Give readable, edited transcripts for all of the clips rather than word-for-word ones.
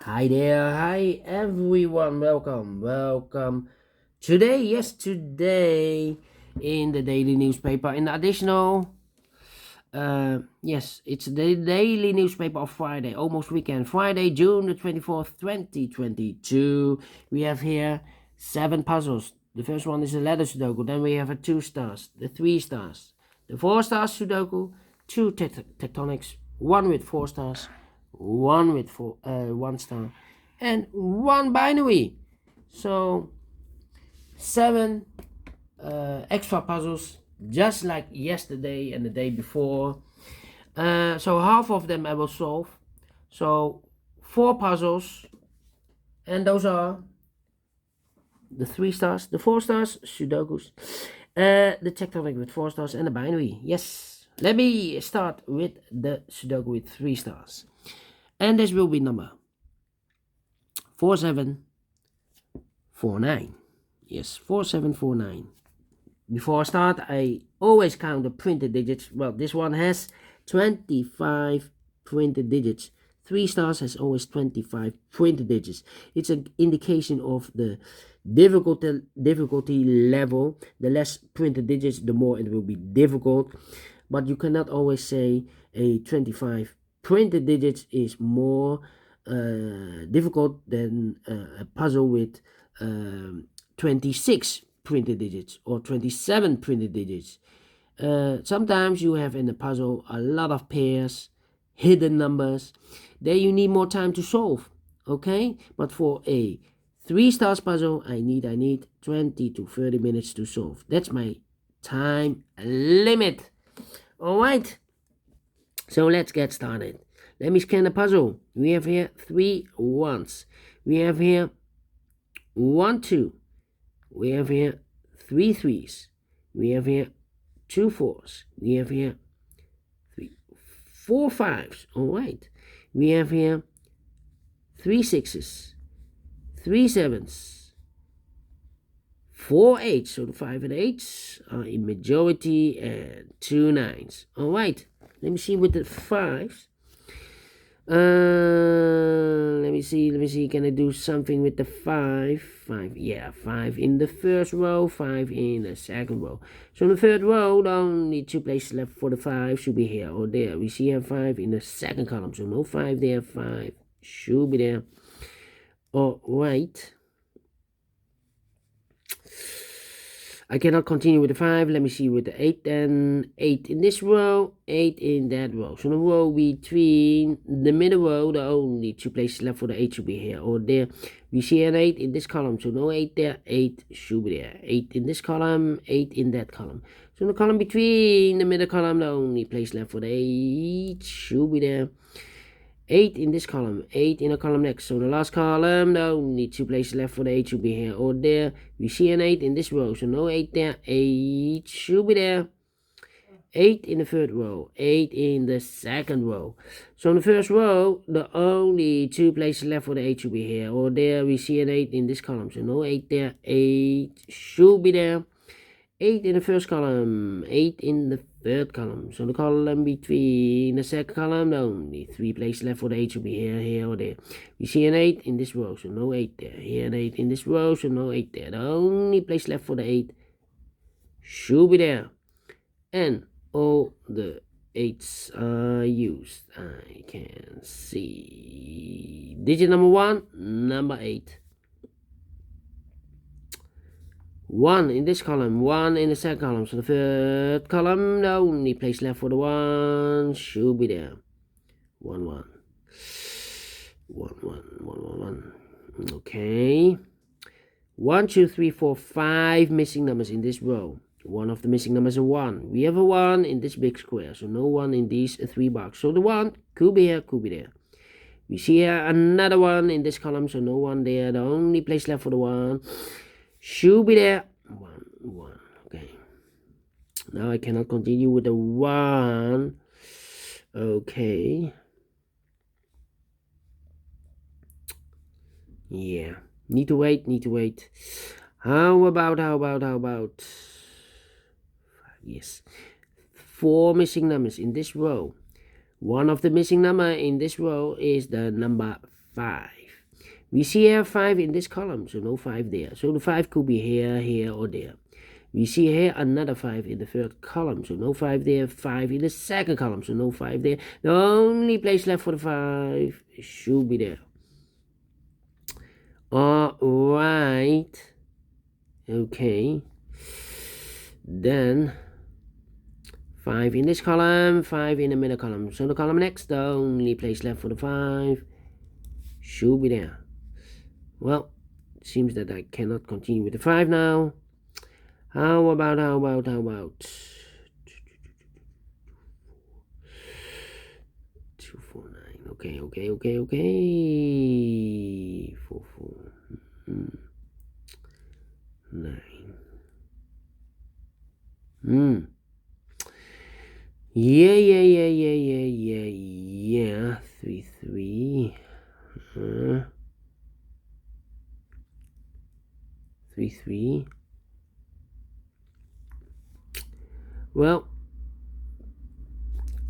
Hi there, hi everyone, welcome. Today in the daily newspaper, in the additional, it's the daily newspaper of Friday, almost weekend, Friday, June the 24th, 2022. We have here 7 puzzles. The first one is a letter Sudoku, then we have a 2 stars, the 3 stars, the 4 stars Sudoku, 2 tectonics, 1 with 4 stars, 1 with 1 star, and 1 binary. So 7 extra puzzles, just like yesterday and the day before. So half of them I will solve. So 4 puzzles, and those are the 3 stars, the 4 stars Sudokus, the tectonic with 4 stars, and the binary. Yes, let me start with the Sudoku with 3 stars, and this will be number 4749. Yes, 4749. Before I start, I always count the printed digits. Well, this one has 25 printed digits. 3 stars has always 25 printed digits. It's an indication of the difficulty level. The less printed digits, the more it will be difficult. But you cannot always say a 25 printed digits is more difficult than a puzzle with 26 printed digits or 27 printed digits. Sometimes you have in the puzzle a lot of pairs, hidden numbers. There you need more time to solve. Okay, but for a 3 stars puzzle, I need 20 to 30 minutes to solve. That's my time limit. All right, so let's get started. Let me scan the puzzle. We have here 3 ones. We have here 1 2. We have here 3 threes. We have here 2 fours. We have here 4 fives. All right. We have here 3 sixes, 3 sevens, 4 eights. So the 5 and 8s are in majority, and 2 nines. All right. Let me see with the 5s. Let me see. Can I do something with the 5? 5, yeah, 5 in the first row, 5 in the second row. So in the third row, the only 2 places left for the 5 should be here or there. We see here 5 in the second column, so no 5 there. 5 should be there. All right. I cannot continue with the 5. Let me see with the 8 then. 8 in this row, 8 in that row. So the row between the middle row, the only 2 places left for the 8 should be here or there. We see an 8 in this column, so no 8 there. 8 should be there. 8 in this column, 8 in that column. So in the column between the middle column, the only place left for the 8 should be there. 8 in this column, 8 in a column next. So the last column, the only 2 places left for the 8 should be here or there. We see an 8 in this row, so no 8 there. 8 should be there. 8 in the third row, 8 in the second row. So in the first row, the only 2 places left for the 8 should be here or there. We see an 8 in this column, so no 8 there. 8 should be there. 8 in the first column, 8 in the third column. So the column between the second column, the only 3 places left for the 8 should be here or there. We see an 8 in this row, so no 8 there. Here an 8 in this row, so no 8 there. The only place left for the 8 should be there. And all the 8s are used. I can see digit number 1, number 8. 1 in this column, 1 in the second column. So the third column, the only place left for the 1 should be there. 1 1. 1 1 1 1 1. Okay. 1 2 3 4 5 missing numbers in this row. One of the missing numbers is a 1. We have a 1 in this big square, so no 1 in these 3 boxes. So the 1 could be here, could be there. We see here another 1 in this column, so no 1 there. The only place left for the 1 should be there. 1 1. Okay. Now I cannot continue with the 1. Okay. Yeah. Need to wait. How about yes, 4 missing numbers in this row. One of the missing number in this row is the number 5. We see here 5 in this column, so no 5 there. So the 5 could be here, here, or there. We see here another 5 in the third column, so no 5 there. 5 in the second column, so no 5 there. The only place left for the 5 should be there. Alright. Okay. Then 5 in this column, 5 in the middle column. So the column next, the only place left for the 5 should be there. Well, it seems that I cannot continue with the 5 now. How about 249. Okay. 4, 9. Yeah. 3, 3. 3, 3. Well,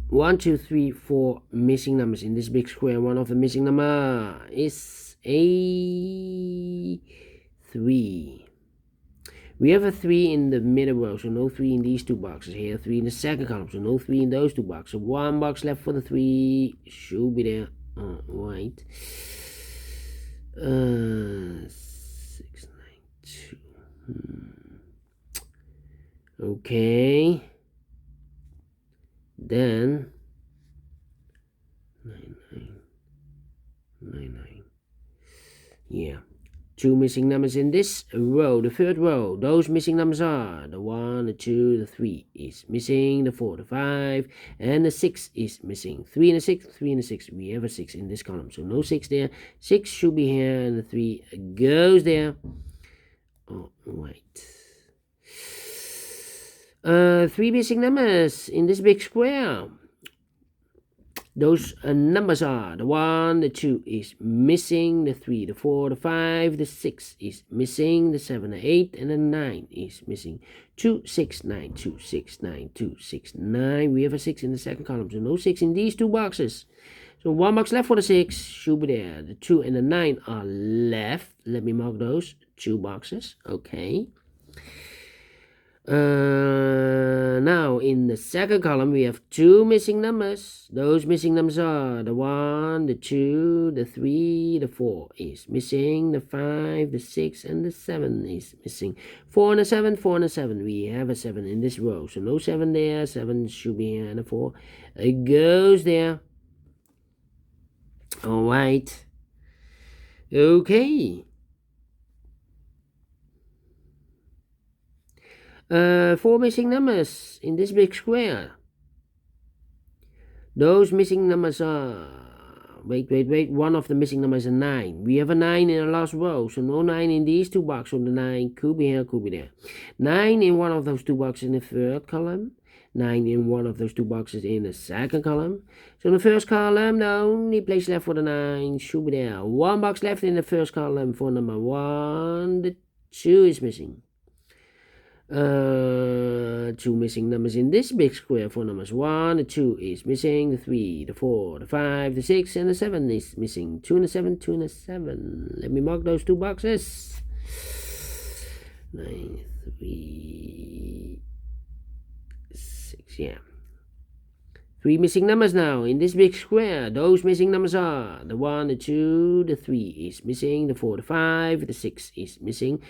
1, 2, 3, 4 missing numbers in this big square. One of the missing number is a 3. We have a 3 in the middle row, so no 3 in these two boxes. Here, 3 in the second column, so no 3 in those two boxes. So 1 box left for the 3 should be there. Right. 6, 9, 2. Okay. Then 9, 9. Yeah. 2 missing numbers in this row, the third row. Those missing numbers are the 1, the 2, the 3 is missing, the 4, the 5, and the 6 is missing. 3 and the 6, 3 and the 6. We have a 6 in this column, so no 6 there. 6 should be here, and the 3 goes there. All right. 3 missing numbers in this big square. Those numbers are the 1, the 2 is missing, the 3, the 4, the 5, the 6 is missing, the 7, the 8, and the 9 is missing. 2, 6, 9, 2, 6, 9, 2, 6, 9. We have a 6 in the second column, so no 6 in these two boxes. So 1 box left for the 6 should be there. The 2 and the 9 are left. Let me mark those 2 boxes. Okay. Now in the second column we have 2 missing numbers. Those missing numbers are the 1, the 2, the 3, the 4 is missing, the 5, the 6, and the 7 is missing. 4 and a 7, 4 and a 7. We have a 7 in this row, so no 7 there. 7 should be here, and a 4 it goes there. All right. Okay. 4 missing numbers in this big square. Those missing numbers are... Wait. One of the missing numbers is a 9. We have a 9 in the last row, so no 9 in these two boxes. So the 9 could be here, could be there. 9 in one of those two boxes in the third column. 9 in one of those two boxes in the second column. So in the first column, the only place left for the 9 should be there. 1 box left in the first column for number 1. The 2 is missing. 2 missing numbers in this big square for numbers 1, the 2 is missing, the 3, the 4, the 5, the 6, and the 7 is missing. 2 and a 7, 2 and a 7. Let me mark those 2 boxes. 9, 3, 6, yeah. 3 missing numbers now in this big square. Those missing numbers are the 1, the 2, the 3 is missing, the 4, the 5, the 6 is missing,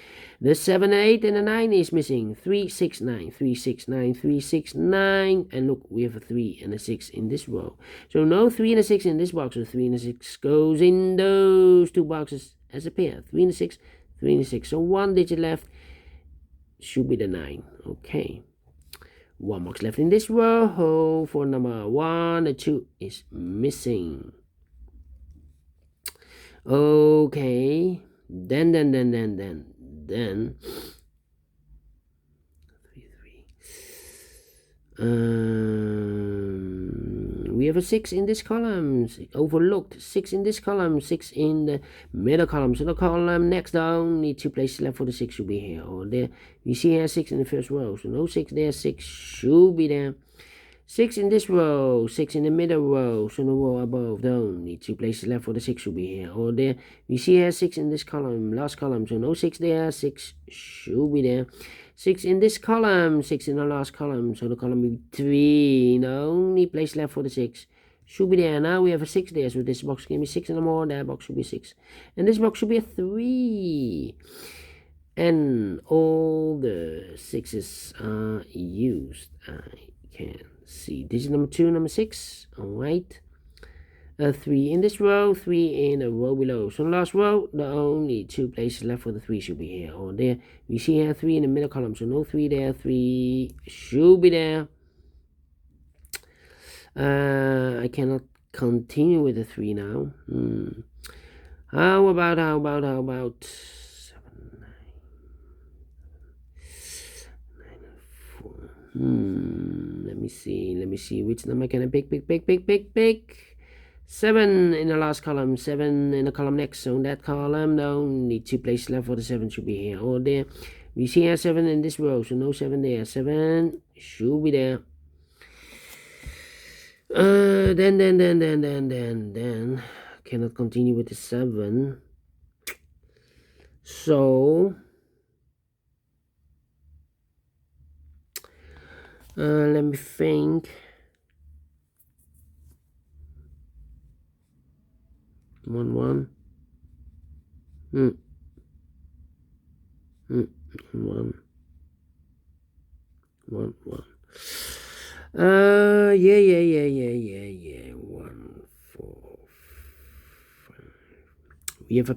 the 7, 8, and the 9 is missing. 3, 6, 9, 3, 6, 9, 3, 6, 9. And look, we have a 3 and a 6 in this row. So no 3 and a 6 in this box. So 3 and a 6 goes in those 2 boxes as a pair. 3 and a 6, 3 and a 6. So 1 digit left should be the 9. Okay. 1 box left in this row for number 1. The 2 is missing. Okay. Then 3, 3. We have a 6 in this column. Overlooked. 6 in this column. 6 in the middle column. So the column next down, need 2 places left for the 6 should be here or there. You see here 6 in the first row. So no 6 there. 6 should be there. 6 in this row, 6 in the middle row, so the row above, the only 2 places left for the 6 should be here or there. We see here 6 in this column, last column, so no 6 there, 6 should be there. 6 in this column, 6 in the last column, so the column between, the only place left for the 6 should be there. Now we have a 6 there, so this box can be 6 and more, that box should be 6. And this box should be a 3. And all the 6s are used. I can see digit number 2, number 6. Alright. 3 in this row, 3 in a row below. So the last row, the only 2 places left for the 3 should be here or there. We see here 3 in the middle column, so no 3 there, 3 should be there. I cannot continue with the 3 now. How about 7, 9, 4. Let me see which number can I pick. 7 in the last column, 7 in the column next. So in that column, the only 2 places left for the 7 should be here or there. We see here 7 in this row, so no 7 there. 7 should be there. Then cannot continue with the 7. So let me think. 1 1 1 1 1 yeah 1 4 5. We have a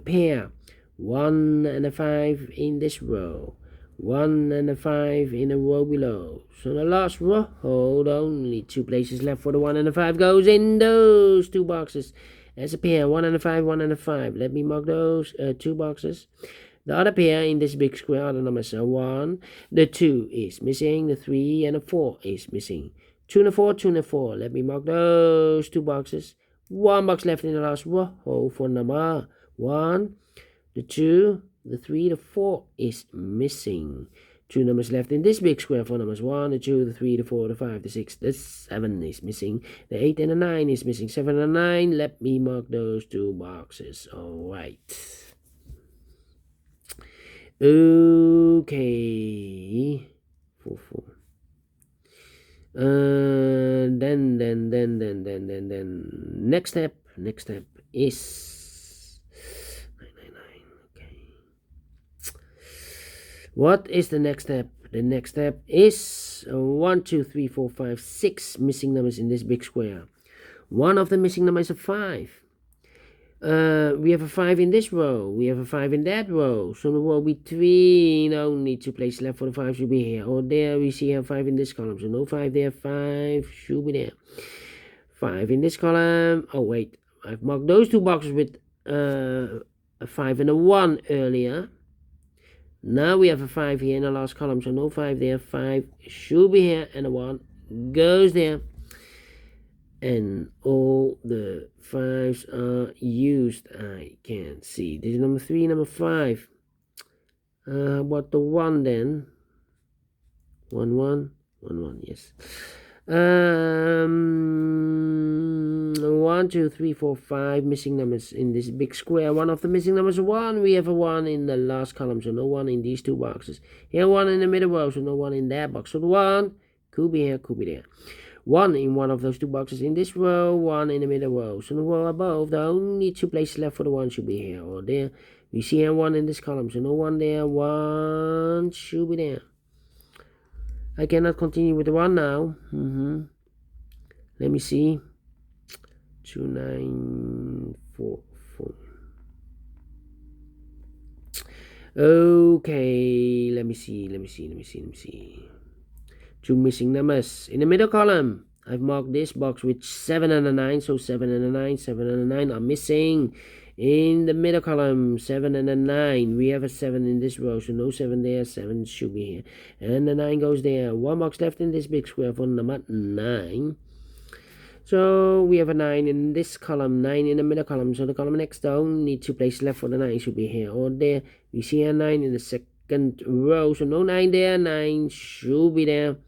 pair 1 and a 5 in this row, 1 and a 5 in a row below. So the last row, only 2 places left for the 1 and the 5 goes in those 2 boxes as a pair, 1 and a 5, 1 and a 5. Let me mark those 2 boxes. The other pair in this big square, the numbers are 1, the 2 is missing, the 3 and the 4 is missing. 2 and a 4, 2 and a 4. Let me mark those 2 boxes. 1 box left in the last row for number 1, the 2, the 3, the 4 is missing. 2 numbers left in this big square for numbers 1, the 2, the 3, the 4, the 5, the 6, the 7 is missing. The 8 and the 9 is missing. 7 and 9, let me mark those 2 boxes. Alright. Okay. 4 4. Then next step is 999. Okay. What is the next step? The next step is 1 2 3 4 5 6 missing numbers in this big square. One of the missing numbers is a 5. We have a 5 in this row, we have a 5 in that row, so the row between, only 2 places left for the 5 should be here or there. We see a 5 in this column, so no 5 there, 5 should be there. 5 in this column, oh wait, I've marked those 2 boxes with a 5 and a 1 earlier. Now we have a 5 here in the last column, so no 5 there, 5 should be here, and a 1 goes there. And all the 5s are used. I can see. This is number 3, number 5. What the 1 then? 1 1 1 1. Yes. 1 2 3 4 5 missing numbers in this big square. One of the missing numbers is 1. We have a 1 in the last column, so no 1 in these 2 boxes. Here 1 in the middle row, so no 1 in that box. So the 1 could be here, could be there. 1 in one of those 2 boxes in this row, 1 in the middle row. So the row above, the only 2 places left for the 1 should be here or there. We see here 1 in this column, so no 1 there, 1 should be there. I cannot continue with the 1 now. Let me see. 2 9 4 4. Okay, let me see. 2 missing numbers in the middle column. I've marked this box with 7 and a 9, so 7 and a 9, 7 and a 9 are missing in the middle column. 7 and a 9. We have a 7 in this row, so no 7 there. 7 should be here, and the 9 goes there. 1 box left in this big square for number 9. So we have a 9 in this column, 9 in the middle column. So the column next down, need 2 places left for the 9 should be here or there. We see a 9 in the second row, so no 9 there. 9 should be there.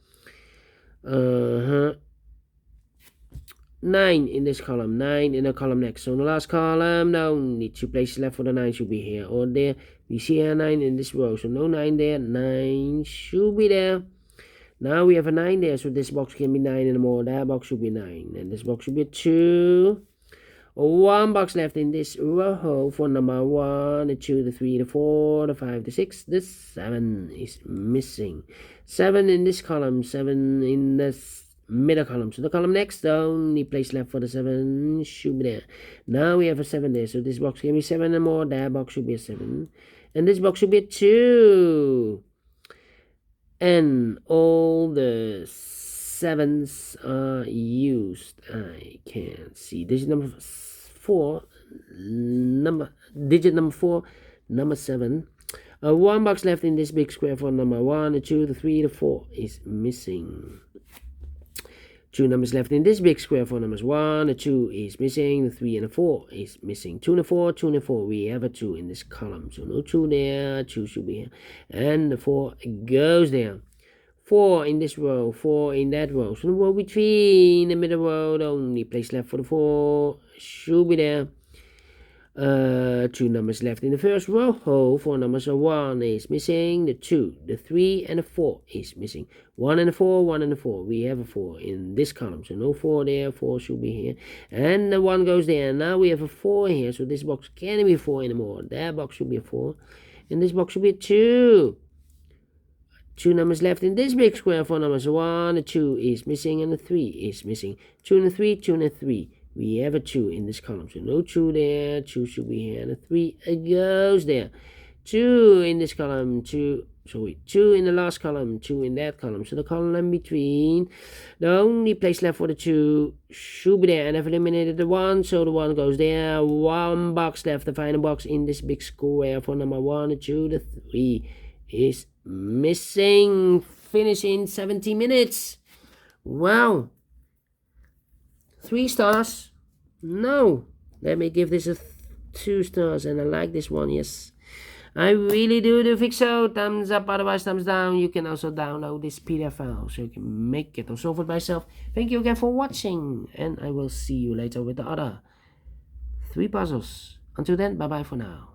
9 in this column, 9 in the column next. So in the last column, the only 2 places left for the 9 should be here or there. We see a 9 in this row, so no 9 there. 9 should be there. Now we have a 9 there, so this box can be 9 and more. That box should be 9, and this box should be 2. 1 box left in this row for number 1, the 2, the 3, the 4, the 5, the 6, the 7 is missing. 7 in this column, 7 in this middle column. So the column next, the only place left for the 7 should be there. Now we have a 7 there, so this box can be 7 and more. That box should be a 7, and this box should be a 2. And all the 7s are used. I can't see. Digit number 4, digit number 4, number 7. 1 box left in this big square for number 1, the 2, the 3, the 4 is missing. 2 numbers left in this big square for numbers 1, the 2 is missing, the 3 and the 4 is missing. 2 and the 4, 2 and the 4, we have a 2 in this column, so no 2 there, 2 should be here, and the 4 goes there. 4 in this row, 4 in that row, so the row between the middle row, the only place left for the 4 should be there. 2 numbers left in the first row. 4 numbers, 1 is missing, the 2, the 3, and the 4 is missing. 1 and the 4, 1 and the 4. We have a 4 in this column, so no 4 there, 4 should be here. And the 1 goes there. Now we have a 4 here, so this box can't be 4 anymore. That box should be a 4, and this box should be a 2. 2 numbers left in this big square for numbers 1, the 2 is missing, and the 3 is missing. 2 and the 3, 2 and the 3. We have a 2 in this column, so no 2 there, 2 should be here, and a 3 goes there. 2 in this column, 2 in the last column, 2 in that column, so the column in between, the only place left for the 2 should be there, and I've eliminated the 1, so the 1 goes there. 1 box left, the final box in this big square for number 1, the 2, the 3 is missing. Finish in 70 minutes. Wow. 3 stars? No. Let me give this a 2 stars, and I like this one, yes. I really do think so. Thumbs up, otherwise thumbs down. You can also download this PDF file, so you can make it or solve it by yourself. Thank you again for watching, and I will see you later with the other 3 puzzles. Until then, bye-bye for now.